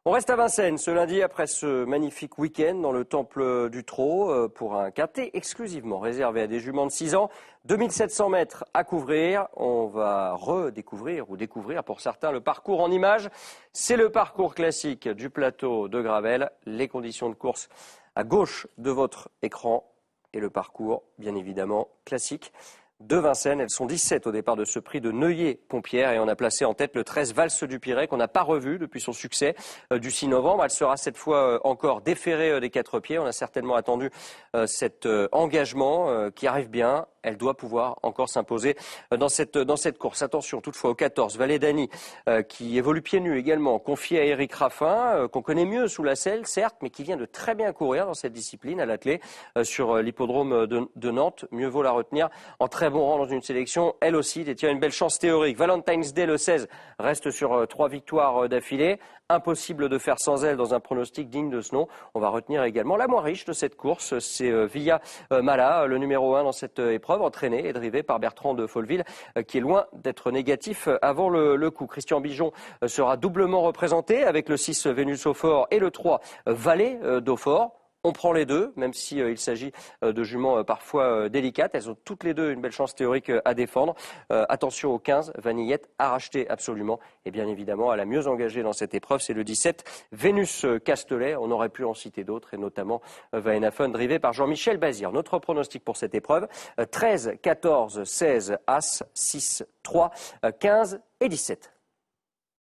On reste à Vincennes ce lundi après ce magnifique week-end dans le temple du Trot pour un quintet exclusivement réservé à des juments de 6 ans. 2700 mètres à couvrir. On va redécouvrir ou découvrir pour certains le parcours en images. C'est le parcours classique du plateau de Gravel. Les conditions de course à gauche de votre écran et le parcours bien évidemment classique de Vincennes. Elles sont 17 au départ de ce prix de Neuilly-Pompière et on a placé en tête le 13 Valse du Pirée qu'on n'a pas revu depuis son succès du 6 novembre. Elle sera cette fois encore déférée des 4 pieds. On a certainement attendu cet engagement qui arrive bien. Elle doit pouvoir encore s'imposer dans cette course. Attention toutefois au 14, Vallée d'Annie, qui évolue pieds nus également, confié à Éric Raffin, qu'on connaît mieux sous la selle, certes, mais qui vient de très bien courir dans cette discipline à l'attelé sur l'hippodrome de Nantes. Mieux vaut la retenir en très bon rang dans une sélection. Elle aussi détient une belle chance théorique. Valentine's Day, le 16, reste sur 3 victoires d'affilée. Impossible de faire sans elle dans un pronostic digne de ce nom. On va retenir également la moins riche de cette course, c'est Villa Mala, le numéro 1 dans cette épreuve, entraîné et drivé par Bertrand de Folleville, qui est loin d'être négatif avant le coup. Christian Bijon sera doublement représenté avec le 6 Vénus au fort et le 3 Vallée d'Aufort. On prend les deux, même s'il s'agit de juments parfois délicates. Elles ont toutes les deux une belle chance théorique à défendre. Attention au 15, Vanillette, à racheter absolument. Et bien évidemment, à la mieux engagée dans cette épreuve, c'est le 17, Vénus Castelet. On aurait pu en citer d'autres, et notamment Vaena Fun, drivé par Jean-Michel Bazir. Notre pronostic pour cette épreuve, 13, 14, 16, As, 6, 3, 15 et 17.